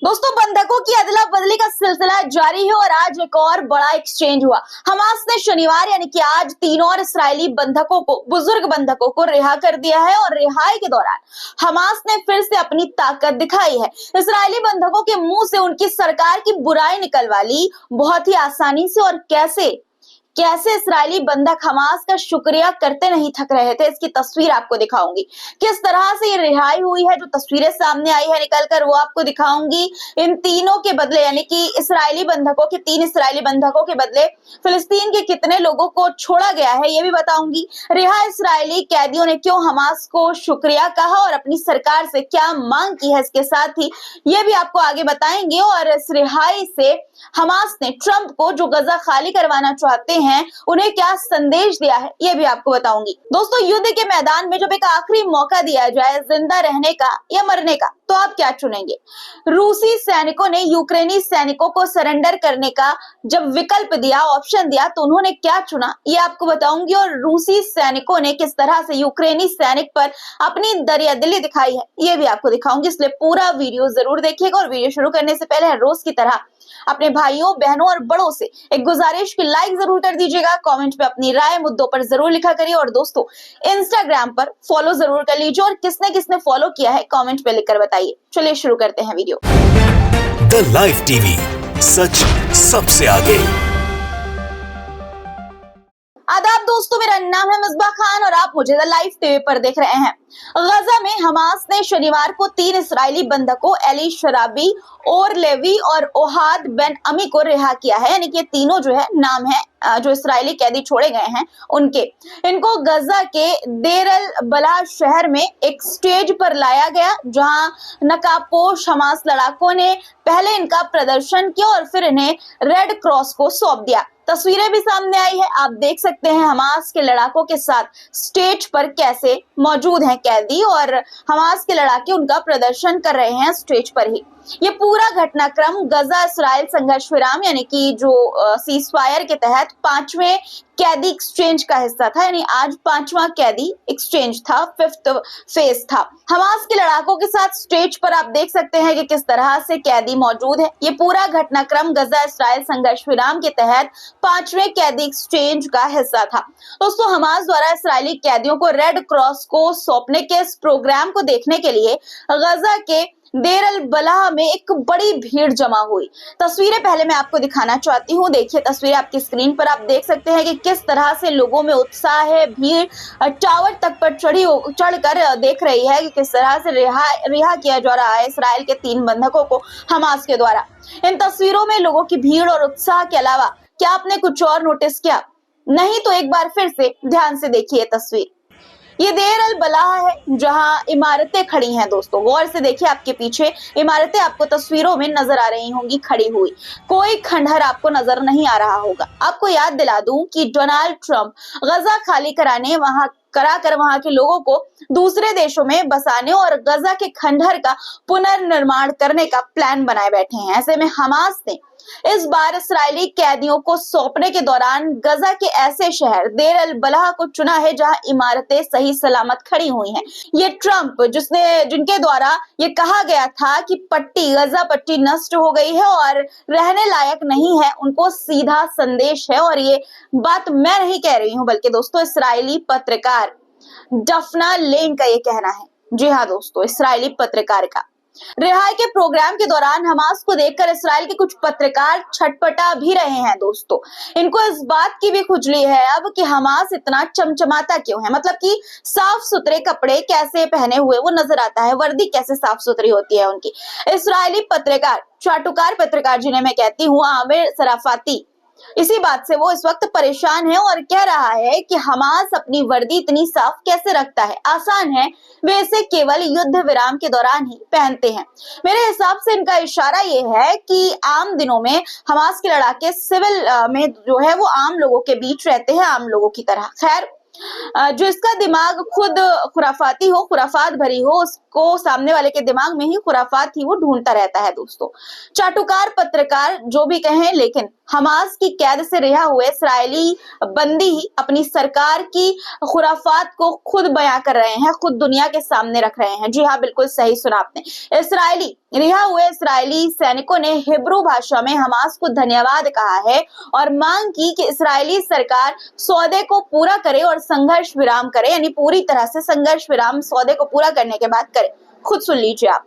दोस्तों, बंधकों की अदला बदली का सिलसिला जारी है और आज एक और बड़ा एक्सचेंज हुआ। हमास ने शनिवार यानी कि आज 3 और इस्राएली बंधकों को, बुजुर्ग बंधकों को रिहा कर दिया है और रिहाई के दौरान हमास ने फिर से अपनी ताकत दिखाई है। इस्राएली बंधकों के मुंह से उनकी सरकार की बुराई निकलवा ली बहुत ही आसानी से। और कैसे इस्राएली बंधक हमास का शुक्रिया करते नहीं थक रहे थे, इसकी तस्वीर आपको दिखाऊंगी। किस तरह से ये रिहाई हुई है, जो तस्वीरें सामने आई है निकलकर, वो आपको दिखाऊंगी। इन तीनों के बदले यानी कि इस्राएली बंधकों के, 3 इस्राएली बंधकों के बदले फिलिस्तीन के कितने लोगों को छोड़ा गया है, ये भी बताऊंगी। रिहा इस्राएली कैदियों ने क्यों हमास को शुक्रिया कहा और अपनी सरकार से क्या मांग की है, इसके साथ ही ये भी आपको आगे बताएंगे। और इस रिहाई से हमास ने ट्रंप को, जो गजा खाली करवाना चाहते हैं, उन्हें क्या संदेश दिया है, ये भी आपको बताऊंगी। दोस्तों, युद्ध के मैदान में जब एक आखिरी मौका दिया जाए जिंदा रहने का या मरने का, तो आप क्या चुनेंगे? रूसी सैनिकों ने यूक्रेनी सैनिकों को सरेंडर करने का जब विकल्प दिया, ऑप्शन दिया, तो उन्होंने क्या चुना, ये आपको बताऊंगी। और रूसी सैनिकों ने किस तरह से यूक्रेनी सैनिक पर अपनी दरियादिली दिखाई है, ये भी आपको दिखाऊंगी। इसलिए पूरा वीडियो जरूर देखिएगा। और वीडियो शुरू करने से पहले रोज की तरह अपने भाइयों, बहनों और बड़ों से एक गुजारिश की लाइक जरूर कर दीजिएगा। कमेंट में अपनी राय मुद्दों पर जरूर लिखा करिए। और दोस्तों, इंस्टाग्राम पर फॉलो जरूर कर लीजिए और किसने किसने फॉलो किया है कमेंट पे लिखकर बताइए। चलिए शुरू करते हैं वीडियो। द लाइव टीवी, सच सबसे आगे। आदाब दोस्तों, मेरा नाम है मिसबा खान और आप मुझे द लाइव टीवी पर देख रहे हैं। गजा में हमास ने शनिवार को 3 इस्राएली बंधकों एली शराबी, और लेवी और ओहाद बेन अमी को रिहा किया है। यानी कि तीनों जो है नाम है जो इस्राएली कैदी छोड़े गए हैं उनके। इनको गजा के देर अल बलाह शहर में एक स्टेज पर लाया गया, जहां नकाबपोश हमास लड़ाकों ने पहले इनका प्रदर्शन किया और फिर इन्हें रेड क्रॉस को सौंप दिया। तस्वीरें भी सामने आई है, आप देख सकते हैं हमास के लड़ाकों के साथ स्टेज पर कैसे मौजूद हैं कैदी, और हमास के लड़ाके उनका प्रदर्शन कर रहे हैं स्टेज पर ही। ये पूरा घटनाक्रम गजा इसराइल संघर्ष विराम यानी कि जो सीजफायर के तहत 5वें कैदी एक्सचेंज का हिस्सा था। यानी आज 5वां कैदी एक्सचेंज था, 5th फेज था। हमास के लड़ाकों के साथ स्टेज पर आप देख सकते हैं कि किस तरह से कैदी मौजूद है। ये पूरा घटनाक्रम गजा इसराइल संघर्ष विराम के तहत 5वें कैदी एक्सचेंज का हिस्सा था। दोस्तों, हमास द्वारा इसराइली कैदियों को रेड क्रॉस को सौंपने के इस प्रोग्राम को देखने के लिए गजा के देर अल बलाह में एक बड़ी भीड़ जमा हुई। तस्वीरें पहले मैं आपको दिखाना चाहती हूँ। देखिए तस्वीरें आपकी स्क्रीन पर, आप देख सकते हैं कि किस तरह से लोगों में उत्साह है। भीड़ टावर तक पर चढ़कर देख रही है कि किस तरह से रिहा किया जा रहा है इसराइल के 3 बंधकों को हमास के द्वारा। इन तस्वीरों में लोगों की भीड़ और उत्साह के अलावा क्या आपने कुछ और नोटिस किया? नहीं तो एक बार फिर से ध्यान से देखिए तस्वीर। ये देर अल बलाह है, जहां इमारतें खड़ी हैं। दोस्तों, गौर से देखिए, आपके पीछे इमारतें आपको तस्वीरों में नजर आ रही होंगी खड़ी हुई। कोई खंडहर आपको नजर नहीं आ रहा होगा। आपको याद दिला दूं कि डोनाल्ड ट्रंप गजा खाली कराकर वहां के लोगों को दूसरे देशों में बसाने और गजा के खंडहर का पुनर्निर्माण करने का प्लान बनाए बैठे हैं। ऐसे में हमास ने इस बार इस्राएली कैदियों को सौंपने के दौरान गजा के ऐसे शहर देर अल बलाह को चुना है जहां इमारतें सही सलामत खड़ी हुई हैं। ये ट्रंप जिनके द्वारा ये कहा गया था कि गजा पट्टी नष्ट हो गई है और रहने लायक नहीं है, उनको सीधा संदेश है। और ये बात मैं नहीं कह रही हूं, बल्कि दोस्तों इस्राएली पत्रकार डफना लेन का ये कहना है। जी हाँ दोस्तों, इस्राएली पत्रकार का। रिहाई के प्रोग्राम के दौरान हमास को देखकर इसराइल के कुछ पत्रकार छटपटा भी रहे हैं। दोस्तों, इनको इस बात की भी खुजली है अब कि हमास इतना चमचमाता क्यों है। मतलब कि साफ सुथरे कपड़े कैसे पहने हुए वो नजर आता है, वर्दी कैसे साफ सुथरी होती है उनकी। इस्राएली पत्रकार, चाटुकार पत्रकार जिन्हें मैं कहती हूँ, आमिर सराफाती, इसी बात से वो इस वक्त परेशान है और कह रहा है कि हमास अपनी वर्दी इतनी साफ कैसे रखता है, आसान है, वे इसे केवल युद्ध विराम के दौरान ही पहनते हैं। मेरे हिसाब से इनका इशारा ये है कि आम दिनों में हमास के लड़ाके सिविल में जो है वो आम लोगों के बीच रहते हैं, आम लोगों की तरह। खैर, जो इसका दिमाग खुद खुराफाती हो, खुराफात भरी हो, उसको सामने वाले के दिमाग में ही खुराफात ही वो ढूंढता रहता है। दोस्तों, चाटुकार पत्रकार जो भी कहें, लेकिन हमास की कैद से रिहा हुए इस्राएली बंदी ही अपनी सरकार की खुराफात को खुद बयां कर रहे हैं, खुद दुनिया के सामने रख रहे हैं। जी हाँ, बिल्कुल सही सुना आपने। इस्राएली रिहा हुए इस्राएली सैनिकों ने हिब्रू भाषा में हमास को धन्यवाद कहा है और मांग की कि इस्राएली सरकार सौदे को पूरा करे और संघर्ष विराम करे, यानी पूरी तरह से संघर्ष विराम सौदे को पूरा करने के बाद करे। खुद सुन लीजिए आप।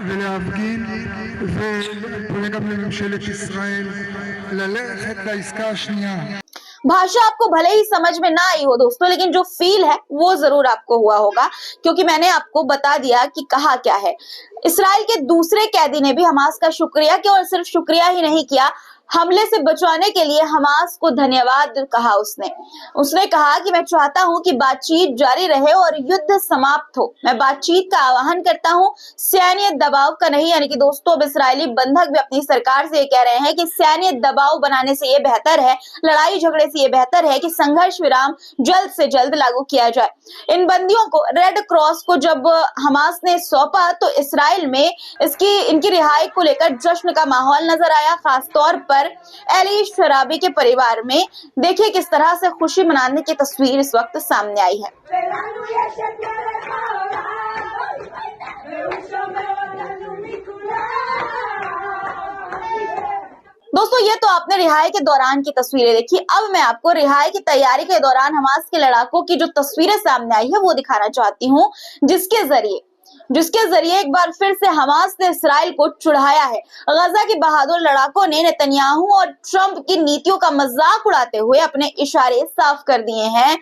ולהפגין ופונה גם לממשלת ישראל ללכת לעסקה השנייה. भाषा आपको भले ही समझ में ना आई हो दोस्तों, लेकिन जो फील है वो जरूर आपको हुआ होगा, क्योंकि मैंने आपको बता दिया कि कहा क्या है। इस्राएल के दूसरे कैदी ने भी हमास का शुक्रिया किया और सिर्फ शुक्रिया ही नहीं किया, हमले से बचाने के लिए हमास को धन्यवाद कहा। उसने कहा कि मैं चाहता हूं कि बातचीत जारी रहे और युद्ध समाप्त हो। मैं बातचीत का आह्वान करता हूं, सैन्य दबाव का नहीं। यानी कि दोस्तों अब इस्राएली बंधक भी अपनी सरकार से ये कह रहे हैं कि सैन्य दबाव बनाने से ये बेहतर है, लड़ाई झगड़े से ये बेहतर है कि संघर्ष विराम जल्द से जल्द लागू किया जाए। इन बंदियों को रेड क्रॉस को जब हमास ने सौंपा तो इस्राएल में इनकी रिहाई को लेकर जश्न का माहौल नजर आया, खासतौर पर एली शराबी के परिवार में। देखिए किस तरह से खुशी मनाने की तस्वीर इस वक्त सामने आई है। दोस्तों ये तो आपने रिहाई के दौरान की तस्वीरें देखी। अब मैं आपको रिहाई की तैयारी के दौरान हमास के लड़ाकों की जो तस्वीरें सामने आई है वो दिखाना चाहती हूँ, जिसके जरिए एक बार फिर से हमास ने इस्राएल को चिढ़ाया है। गजा के बहादुर लड़ाकों ने नेतन्याहू और ट्रंप की नीतियों का मजाक उड़ाते हुए अपने इशारे साफ कर दिए हैं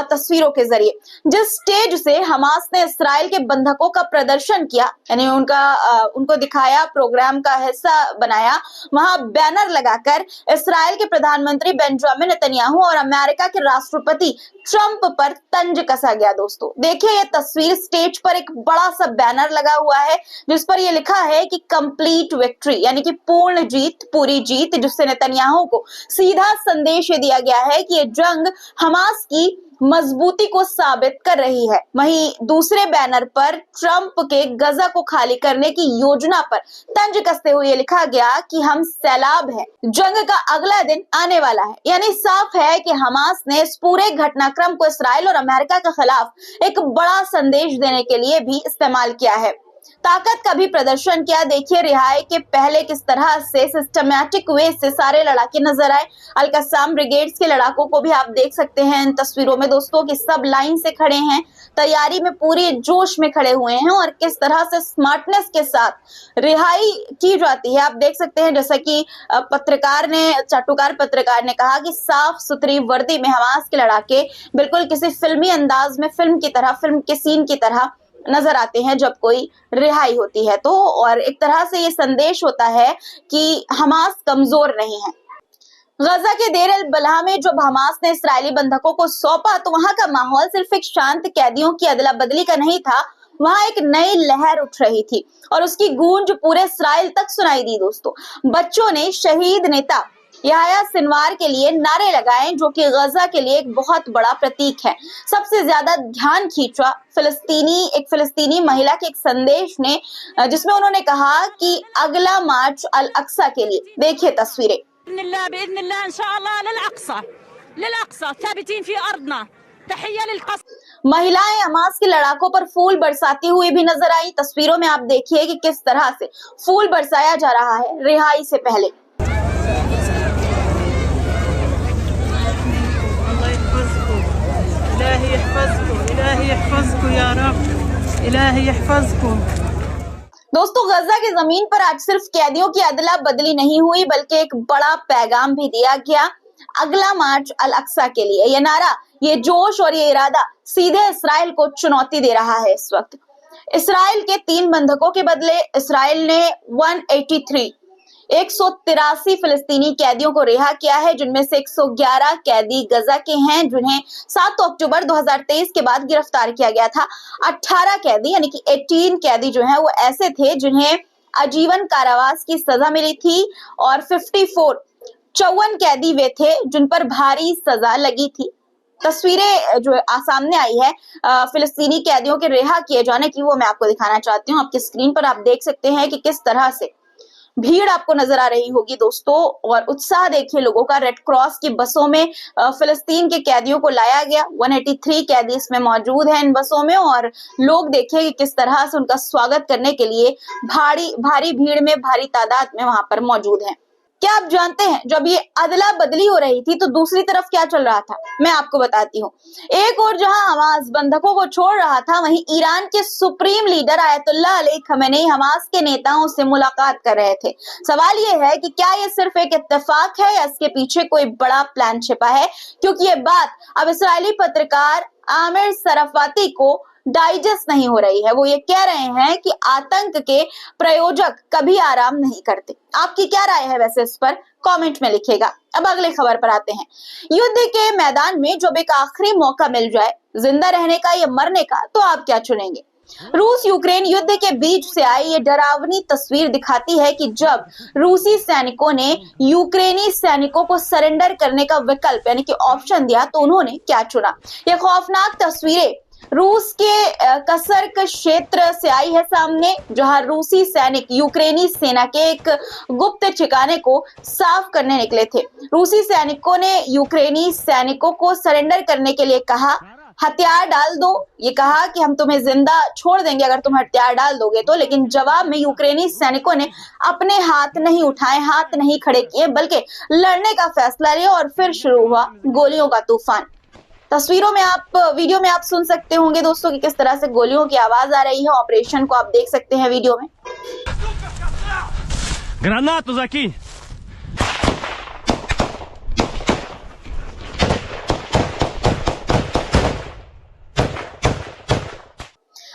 तस्वीरों के जरिए। जिस स्टेज से हमास ने इस्राएल के बंधकों का प्रदर्शन किया, यानी उनको दिखाया, प्रोग्राम का हिस्सा बनाया, वहां बैनर लगाकर इस्राएल के प्रधानमंत्री बेंजामिन नेतन्याहू और अमेरिका के राष्ट्रपति ट्रंप पर तंज कसा गया। दोस्तों देखिए ये तस्वीर, स्टेज पर एक बड़ा सा बैनर लगा हुआ है जिस पर यह लिखा है कि कंप्लीट विक्ट्री, यानी कि पूर्ण जीत, पूरी जीत, जिससे नेतन्याहू को सीधा संदेश ये दिया गया है कि ये जंग हमास की मजबूती को साबित कर रही है। वहीं दूसरे बैनर पर ट्रंप के गजा को खाली करने की योजना पर तंज कसते हुए लिखा गया कि हम सैलाब हैं, जंग का अगला दिन आने वाला है। यानी साफ है कि हमास ने इस पूरे घटनाक्रम को इस्राएल और अमेरिका के खिलाफ एक बड़ा संदेश देने के लिए भी इस्तेमाल किया है, ताकत का भी प्रदर्शन किया। देखिए रिहाई के पहले किस तरह से सिस्टमैटिक वे से सारे लड़ाके नजर आए। अल-कस्साम ब्रिगेड्स के लड़ाकों को भी आप देख सकते हैं इन तस्वीरों में दोस्तों कि सब लाइन से खड़े हैं, तैयारी में पूरे जोश में खड़े हुए हैं और किस तरह से स्मार्टनेस के साथ रिहाई की जाती है आप देख सकते हैं। जैसा कि चाटुकार पत्रकार ने कहा कि साफ सुथरी वर्दी में हमास के लड़ाके बिल्कुल किसी फिल्मी अंदाज में, फिल्म के सीन की तरह नजर आते हैं जब कोई रिहाई होती है तो। और एक तरह से ये संदेश होता है कि हमास कमजोर नहीं है। गजा के देर अल बलाह में जब हमास ने इस्राएली बंधकों को सौंपा तो वहां का माहौल सिर्फ एक शांत कैदियों की अदला बदली का नहीं था, वहां एक नई लहर उठ रही थी और उसकी गूंज पूरे इस्राएल तक सुनाई दी। दोस्तों बच्चों ने शहीद नेता याह्या सिनवार के लिए नारे लगाए, जो कि गजा के लिए एक बहुत बड़ा प्रतीक है। सबसे ज्यादा ध्यान खींचा एक फिलिस्तीनी महिला के एक संदेश ने, जिसमें उन्होंने कहा कि अगला मार्च अल अक्सा के लिए। देखिए तस्वीरें। महिलाएं हमास के लड़ाकों पर फूल बरसाती हुई भी नजर आई। तस्वीरों में आप देखिए कि किस तरह से फूल बरसाया जा रहा है रिहाई से पहले। दोस्तों गजा की जमीन पर आज सिर्फ कैदियों की अदला बदली नहीं हुई, बल्कि एक बड़ा पैगाम भी दिया गया, अगला मार्च अल अक्सा के लिए। ये नारा, ये जोश और ये इरादा सीधे इस्राएल को चुनौती दे रहा है। इस वक्त इस्राएल के 3 बंधकों के बदले इस्राएल ने 183 फिलिस्तीनी कैदियों को रिहा किया है, जिनमें से 111 कैदी गजा के हैं जिन्हें 7 अक्टूबर 2023 के बाद गिरफ्तार किया गया था। 18 कैदी यानी कि 18 कैदी जो हैं वो ऐसे थे जिन्हें आजीवन कारावास की सजा मिली थी और 54 कैदी वे थे जिन पर भारी सजा लगी थी। तस्वीरें जो सामने आई है फिलिस्तीनी कैदियों के रिहा किए जाने की, वो मैं आपको दिखाना चाहती हूँ। आपकी स्क्रीन पर आप देख सकते हैं कि किस तरह से भीड़ आपको नजर आ रही होगी दोस्तों, और उत्साह देखिए लोगों का। रेड क्रॉस की बसों में फिलिस्तीन के कैदियों को लाया गया। 183 कैदी इसमें मौजूद हैं इन बसों में, और लोग देखिए कि किस तरह से उनका स्वागत करने के लिए भारी भीड़ में, भारी तादाद में वहां पर मौजूद हैं। क्या आप जानते हैं जब ये अदला बदली हो रही थी तो दूसरी तरफ क्या चल रहा था? मैं आपको बताती हूँ। एक और जहां हमास बंधकों को छोड़ रहा था, वहीं ईरान के supreme leader Ayatollah Ali Khamenei Hamas के नेताओं से मुलाकात कर रहे थे। सवाल ये है कि क्या ये सिर्फ एक इत्तेफाक है या इसके पीछे कोई बड़ा प्लान छिपा है? क्योंकि ये बात अब इस्राएली पत्रकार आमिर सराफाती को डाइजेस्ट नहीं हो रही है। वो ये कह रहे हैं कि आतंक के प्रयोजक कभी आराम नहीं करते। आपकी क्या राय है वैसे इस पर? कमेंट में लिखिएगा। अब अगले खबर पर आते हैं। युद्ध के मैदान में जब एक आखिरी मौका मिल जाए जिंदा रहने का या मरने का, तो आप क्या चुनेंगे? रूस यूक्रेन युद्ध के बीच से आई ये डरावनी तस्वीर दिखाती है कि जब रूसी सैनिकों ने यूक्रेनी सैनिकों को सरेंडर करने का विकल्प यानी कि ऑप्शन दिया, तो उन्होंने क्या चुना। ये खौफनाक तस्वीरें रूस के कसर्क क्षेत्र से आई है सामने, जहां रूसी सैनिक यूक्रेनी सेना के एक गुप्त ठिकाने को साफ करने निकले थे। रूसी सैनिकों ने यूक्रेनी सैनिकों को सरेंडर करने के लिए कहा, हथियार डाल दो। ये कहा कि हम तुम्हें जिंदा छोड़ देंगे अगर तुम हथियार डाल दोगे तो। लेकिन जवाब में यूक्रेनी सैनिकों ने अपने हाथ नहीं उठाए, हाथ नहीं खड़े किए, बल्कि लड़ने का फैसला लिया, और फिर शुरू हुआ गोलियों का तूफान। तस्वीरों में वीडियो में आप सुन सकते होंगे दोस्तों कि किस तरह से गोलियों की आवाज आ रही है। ऑपरेशन को आप देख सकते हैं वीडियो में। Гранату закинь!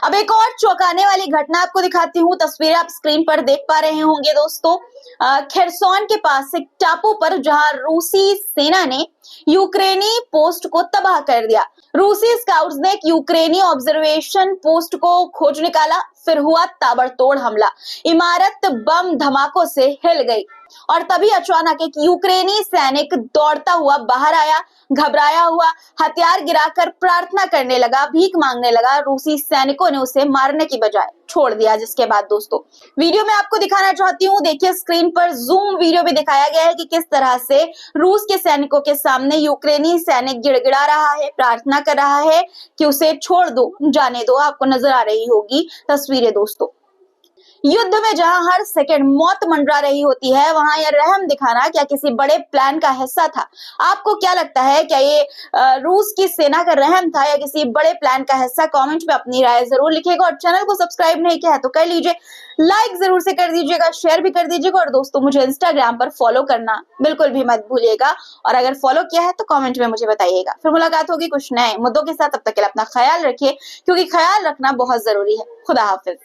अब एक और चौंकाने वाली घटना आपको दिखाती हूँ। तस्वीरें आप स्क्रीन पर देख पा रहे होंगे दोस्तों। खेरसोन के पास एक टापू पर जहां रूसी सेना ने यूक्रेनी पोस्ट को तबाह कर दिया। रूसी स्काउट्स ने एक यूक्रेनी ऑब्जर्वेशन पोस्ट को खोज निकाला, फिर हुआ ताबड़तोड़ हमला। इमारत बम धमाकों से हिल गई, और तभी अचानक एक यूक्रेनी सैनिक दौड़ता हुआ बाहर आया, घबराया हुआ, हथियार गिराकर प्रार्थना करने लगा, भीख मांगने लगा। रूसी सैनिकों ने उसे मारने की बजाय छोड़ दिया। जिसके बाद दोस्तों वीडियो में आपको दिखाना चाहती हूँ, देखिए स्क्रीन पर जूम वीडियो में दिखाया गया है कि किस तरह से रूस के सैनिकों के सामने यूक्रेनी सैनिक गिड़गिड़ा रहा है, प्रार्थना कर रहा है कि उसे छोड़ दो, जाने दो। आपको नजर आ रही होगी तस्वीरें दोस्तों। युद्ध में जहां हर सेकंड मौत मंडरा रही होती है, वहां यह रहम दिखाना क्या किसी बड़े प्लान का हिस्सा था? आपको क्या लगता है, क्या ये रूस की सेना का रहम था या किसी बड़े प्लान का हिस्सा? कमेंट में अपनी राय जरूर लिखिएगा, और चैनल को सब्सक्राइब नहीं किया है तो कर लीजिए, लाइक जरूर से कर दीजिएगा, शेयर भी कर दीजिएगा, और दोस्तों मुझे इंस्टाग्राम पर फॉलो करना बिल्कुल भी मत भूलिएगा। और अगर फॉलो किया है तो कमेंट में मुझे बताइएगा। फिर मुलाकात होगी कुछ नए मुद्दों के साथ, तब तक के लिए अपना ख्याल रखिए, क्योंकि ख्याल रखना बहुत जरूरी है। खुदा हाफिज।